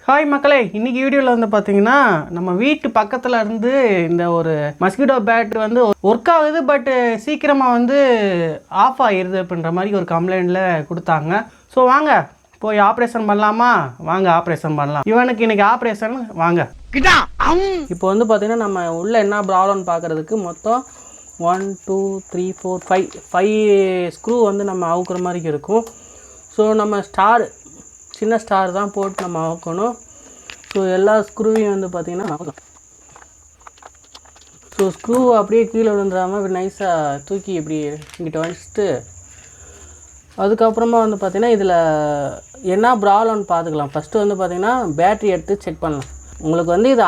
Hi மக்களே, இன்றைக்கி வீடியோவில் வந்து பார்த்தீங்கன்னா நம்ம வீட்டு பக்கத்தில் இருந்து இந்த ஒரு மஸ்கிட்டோ பேட் வந்து ஒர்க் ஆகுது, பட் சீக்கிரமாக வந்து ஆஃப் ஆகிடுது அப்படின்ற மாதிரி ஒரு கம்ப்ளைண்ட்டில் கொடுத்தாங்க. ஸோ வாங்க போய் ஆப்ரேஷன் பண்ணலாமா? வாங்க ஆப்ரேஷன் பண்ணலாம். இவனுக்கு இன்றைக்கி ஆப்ரேஷன் வாங்க. இப்போ வந்து பார்த்தீங்கன்னா நம்ம உள்ளே என்ன ப்ராப்ளம்னு பார்க்குறதுக்கு மொத்தம் 1 2 3 4 5 ஸ்க்ரூ வந்து நம்ம அவுக்குற மாதிரி இருக்கும். ஸோ நம்ம சின்ன ஸ்டார் தான் போட்டு நம்ம அவுக்கணும். ஸோ எல்லா ஸ்க்ரூவையும் வந்து பார்த்திங்கன்னா ஸோ ஸ்க்ரூ அப்படியே கீழே விழுந்துடாமல் இப்படி நைஸாக தூக்கி இப்படி இங்கிட்ட வச்சுட்டு அதுக்கப்புறமா வந்து பார்த்திங்கன்னா இதில் என்ன ப்ராப்ளம்னு பார்த்துக்கலாம். ஃபஸ்ட்டு வந்து பார்த்திங்கன்னா பேட்ரி எடுத்து செக் பண்ணலாம். உங்களுக்கு வந்து இது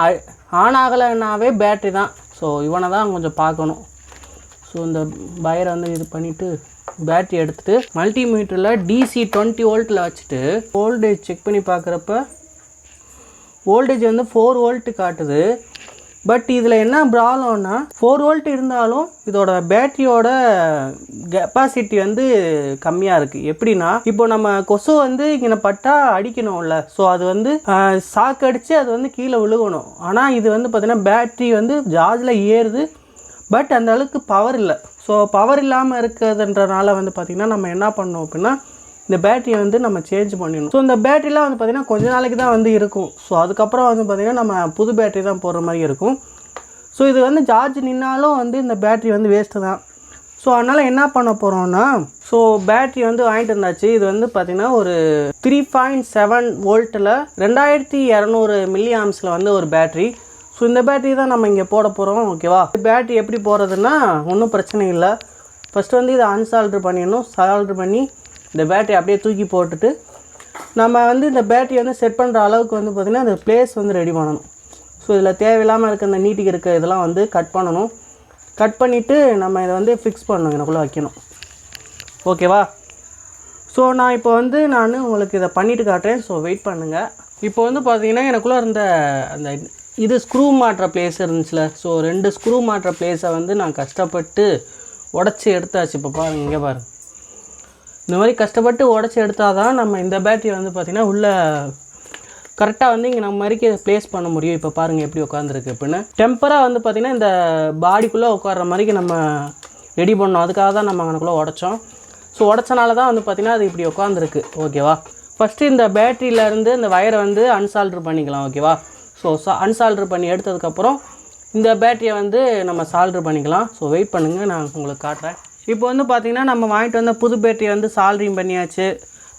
ஆன் ஆகலைன்னாவே பேட்ரி தான். ஸோ இவனை தான் கொஞ்சம் பார்க்கணும். ஸோ இந்த வயரை வந்து இது பண்ணிவிட்டு பேட்ரி எடுத்துகிட்டு மல்டிமீட்டரில் DC 20 வோல்ட்டில் வச்சுட்டு வோல்டேஜ் செக் பண்ணி பார்க்குறப்ப வோல்டேஜ் வந்து 4 வோல்ட்டு காட்டுது. பட் இதில் என்ன ப்ராப்ளம்னா 4 வோல்ட் இருந்தாலும் இதோட பேட்டரியோட கெப்பாசிட்டி வந்து கம்மியாக இருக்குது. எப்படின்னா இப்போ நம்ம கொசு வந்து இங்கே பட்டா அடிக்கணும்ல, ஸோ அது வந்து சாக்கு அடித்து அது வந்து கீழே விழுகணும். ஆனால் இது வந்து பார்த்திங்கன்னா பேட்ரி வந்து சார்ஜில் ஏறுது, பட் அந்த அளவுக்கு பவர் இல்லை. ஸோ பவர் இல்லாமல் இருக்கிறதுன்றனால வந்து பார்த்திங்கன்னா நம்ம என்ன பண்ணோம் அப்படின்னா இந்த பேட்டரியை வந்து நம்ம சேஞ்ச் பண்ணிடணும். ஸோ இந்த பேட்டரிலாம் வந்து பார்த்திங்கன்னா கொஞ்ச நாளைக்கு தான் வந்து இருக்கும். ஸோ அதுக்கப்புறம் வந்து பார்த்திங்கன்னா நம்ம புது பேட்டரி தான் போடுற மாதிரி இருக்கும். ஸோ இது வந்து சார்ஜ் நின்னாலும் வந்து இந்த பேட்டரி வந்து வேஸ்ட்டு தான். ஸோ அதனால் என்ன பண்ண போகிறோம்னா ஸோ பேட்டரி வந்து வாங்கிட்டு இருந்தாச்சு. இது வந்து பார்த்திங்கன்னா ஒரு 3.7 வோல்ட்டில் 2200 மில்லி ஆம்ஸில் வந்து ஒரு பேட்டரி. ஸோ இந்த பேட்டரி தான் நம்ம இங்கே போட போகிறோம். ஓகேவா? பேட்டரி எப்படி போடுறதுன்னா ஒன்றும் பிரச்சனை இல்லை. ஃபஸ்ட்டு வந்து இதை அன்சால்ட்ரு பண்ணிடணும். சால்ட்ரு பண்ணி இந்த பேட்டரி அப்படியே தூக்கி போட்டுட்டு நம்ம வந்து இந்த பேட்டரி வந்து செட் பண்ணுற அளவுக்கு வந்து பார்த்திங்கன்னா அந்த பிளேஸ் வந்து ரெடி பண்ணணும். ஸோ இதில் தேவையில்லாமல் இருக்க இந்த நீட்டிக்கு இருக்க இதெல்லாம் வந்து கட் பண்ணணும். கட் பண்ணிவிட்டு நம்ம இதை வந்து ஃபிக்ஸ் பண்ணணும், எனக்குள்ளே வைக்கணும். ஓகேவா? ஸோ நான் இப்போ வந்து உங்களுக்கு இதை பண்ணிவிட்டு காட்டுறேன். ஸோ வெயிட் பண்ணுங்கள். இப்போ வந்து பார்த்திங்கன்னா எனக்குள்ளே இருந்த அந்த இது ஸ்க்ரூ மாட்டுற பிளேஸ் இருந்துச்சுல, ஸோ 2 ஸ்க்ரூ மாட்டுற பிளேஸை வந்து நான் கஷ்டப்பட்டு உடச்சி எடுத்தாச்சு. இப்போ பாருங்கள், இங்கே பாருங்கள், இந்த மாதிரி கஷ்டப்பட்டு உடச்சி எடுத்தால் தான் நம்ம இந்த பேட்டரி வந்து பார்த்திங்கன்னா உள்ளே கரெக்டாக வந்து இங்கே நம்ம மாதிரிக்கு ப்ளேஸ் பண்ண முடியும். இப்போ பாருங்கள் எப்படி உட்காந்துருக்கு அப்படின்னு. டெம்பராக வந்து பார்த்திங்கன்னா இந்த பாடிக்குள்ளே உட்கார்ற மாதிரிக்கு நம்ம ரெடி பண்ணோம். அதுக்காக தான் நம்ம அங்கனக்குள்ளே உடச்சோம். ஸோ உடச்சனால தான் வந்து பார்த்திங்கன்னா அது இப்படி உட்காந்துருக்கு. ஓகேவா? ஃபஸ்ட்டு இந்த பேட்டரியிலேருந்து இந்த வயரை வந்து அன்சால்ட்ரு பண்ணிக்கலாம். ஓகேவா? ஸோ அன்சால்ட்ரு பண்ணி எடுத்ததுக்கப்புறம் இந்த பேட்டரியை வந்து நம்ம சால்ட்ரு பண்ணிக்கலாம். ஸோ வெயிட் பண்ணுங்கள், நான் உங்களுக்கு காட்டுறேன். இப்போ வந்து பார்த்திங்கன்னா நம்ம வாங்கிட்டு வந்த புது பேட்டரியை வந்து சால்ட்ரிங் பண்ணியாச்சு.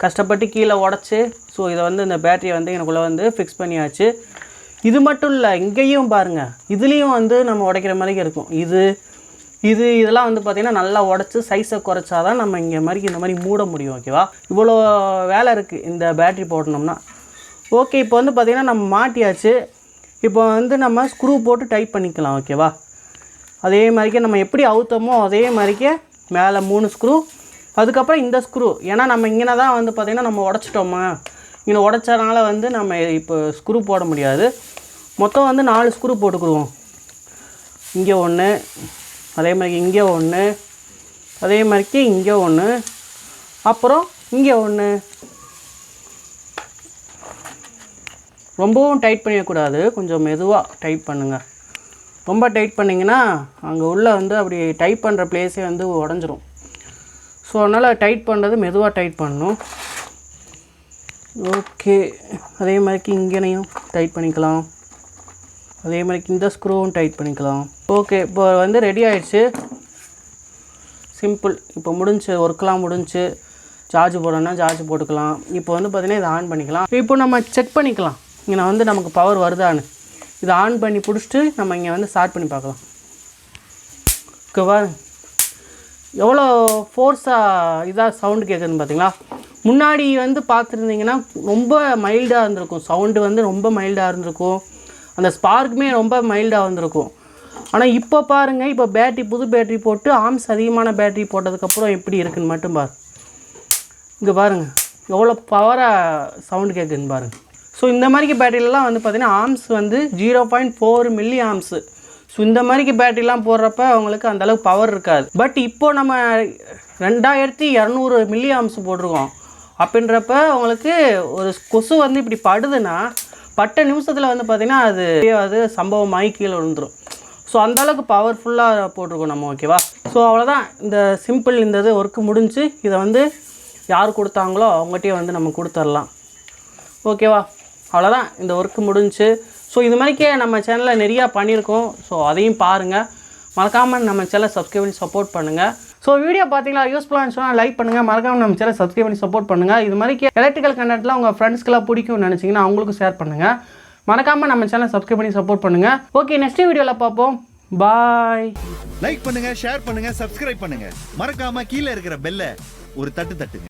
கஷ்டப்பட்டு கீழே உடச்சி ஸோ இதை வந்து இந்த பேட்டரியை வந்து எனக்குள்ளே வந்து ஃபிக்ஸ் பண்ணியாச்சு. இது மட்டும் இல்லை, இங்கேயும் பாருங்கள், இதுலேயும் வந்து நம்ம உடைக்கிற மாதிரி இருக்கும். இதெல்லாம் வந்து பார்த்திங்கன்னா நல்லா உடச்சி சைஸை குறைச்சா தான் நம்ம இங்கே மாதிரி இந்த மாதிரி மூட முடியும். ஓகேவா? இவ்வளோ வேலை இருக்குது இந்த பேட்டரி போடணும்னா. ஓகே, இப்போ வந்து பார்த்திங்கன்னா நம்ம மாட்டியாச்சு. இப்போ வந்து நம்ம ஸ்க்ரூ போட்டு டைட் பண்ணிக்கலாம். ஓகேவா? அதே மாதிரிக்கே நம்ம எப்படி அவுத்தமோ அதே மாதிரிக்கே மேலே 3 ஸ்க்ரூ, அதுக்கப்புறம் இந்த ஸ்க்ரூ. ஏன்னா நம்ம இங்கே தான் வந்து பார்த்திங்கன்னா நம்ம உடச்சிட்டோமா, இங்கே உடச்சனால வந்து நம்ம இப்போ ஸ்க்ரூ போட முடியாது. மொத்தம் வந்து 4 ஸ்க்ரூ போட்டுக்குருவோம். இங்கே 1, அதே மாதிரி இங்கே 1, அதே மாதிரிக்கு இங்கே 1, அப்புறம் இங்கே 1. ரொம்பவும் டைட் பண்ணிடக்கூடாது, கொஞ்சம் மெதுவாக டைட் பண்ணுங்கள். ரொம்ப டைட் பண்ணிங்கன்னா அங்கே உள்ளே வந்து அப்படி டைட் பண்ணுற பிளேஸே வந்து உடஞ்சிரும். ஸோ அதனால் டைட் பண்ணுறது மெதுவாக டைட் பண்ணணும். ஓகே, அதே மாதிரிக்கு இங்கேனையும் டைட் பண்ணிக்கலாம். அதே மாதிரிக்கு இந்த ஸ்க்ரூவும் டைட் பண்ணிக்கலாம். ஓகே, இப்போ வந்து ரெடி ஆகிடுச்சு. சிம்பிள். இப்போ முடிஞ்சு, ஒர்க்கெலாம் முடிஞ்சு. சார்ஜ் போடணும்னா சார்ஜ் போட்டுக்கலாம். இப்போ வந்து பார்த்திங்கன்னா இதை ஆன் பண்ணிக்கலாம். இப்போ நம்ம செக் பண்ணிக்கலாம் இங்கே வந்து நமக்கு பவர் வருதான்னு. இதை ஆன் பண்ணி பிடிச்சிட்டு நம்ம இங்கே வந்து ஸ்டார்ட் பண்ணி பார்க்கலாம். ஓகேவா? எவ்வளோ ஃபோர்ஸாக இதாக சவுண்டு கேட்குதுன்னு பார்த்தீங்களா? முன்னாடி வந்து பார்த்துருந்தீங்கன்னா ரொம்ப மைல்டாக இருந்திருக்கும். சவுண்டு வந்து ரொம்ப மைல்டாக இருந்திருக்கும். அந்த ஸ்பார்க்குமே ரொம்ப மைல்டாக இருந்திருக்கும். ஆனால் இப்போ பாருங்கள், இப்போ புது பேட்ரி போட்டு ஆம்ஸ் அதிகமான பேட்ரி போட்டதுக்கப்புறம் எப்படி இருக்குதுன்னு மட்டும் பாரு. இங்கே பாருங்கள் எவ்வளோ பவராக சவுண்டு கேட்குதுன்னு பாருங்கள். ஸோ இந்த மாதிரிக்கு பேட்டரியிலலாம் வந்து பார்த்திங்கன்னா ஆம்ஸ் வந்து 0.4 மில்லி ஆம்ஸு. ஸோ இந்த மாதிரிக்கு பேட்டரிலாம் போடுறப்ப அவங்களுக்கு அந்தளவுக்கு பவர் இருக்காது. பட் இப்போது நம்ம 2200 மில்லி ஆம்ஸ் போட்டிருக்கோம். அப்படின்றப்ப உங்களுக்கு ஒரு கொசு வந்து இப்படி படுதுன்னா பட்ட நிமிஷத்தில் வந்து பார்த்திங்கன்னா அது சம்பவமாகி கீழே விழுந்துடும். ஸோ அந்தளவுக்கு பவர்ஃபுல்லாக போட்டிருக்கோம் நம்ம. ஓகேவா? ஸோ அவ்வளோதான், இந்த சிம்பிள் இந்த இது ஒர்க்கு முடிஞ்சு. இதை வந்து யார் கொடுத்தாங்களோ அவங்ககிட்டயே வந்து நம்ம கொடுத்துடலாம். ஓகேவா? அவ்வளோதான், இந்த ஒர்க்கு முடிஞ்சு. ஸோ இது மாதிரிக்கே நம்ம சேனலில் நிறையா பண்ணியிருக்கோம். ஸோ அதையும் பாருங்கள். மறக்காமல் நம்ம சேனலை சப்ஸ்கிரைப் பண்ணி சப்போர்ட் பண்ணுங்கள். ஸோ வீடியோ பார்த்தீங்களா யூஸ்ஃபுல்லாக இருந்துச்சுன்னா லைக் பண்ணுங்கள். மறக்காமல் நம்ம சேனலை சப்ஸ்கிரைப் பண்ணி சப்போர்ட் பண்ணுங்கள். இது மாதிரி எலக்ட்ரிக்கல் கண்டென்ட்லாம் உங்கள் ஃப்ரெண்ட்ஸ்க்கெல்லாம் பிடிக்கும்னு நினச்சிங்கன்னா அவங்களுக்கும் ஷேர் பண்ணுங்கள். மறக்காமல் நம்ம சேனலை சப்ஸ்கிரைப் பண்ணி சப்போர்ட் பண்ணுங்கள். ஓகே, நெக்ஸ்ட் வீடியோவில் பார்ப்போம். பாய். லைக் பண்ணுங்கள், ஷேர் பண்ணுங்கள், சப்ஸ்கிரைப் பண்ணுங்கள். மறக்காமல் கீழே இருக்கிற பெல்லை ஒரு தட்டுங்க.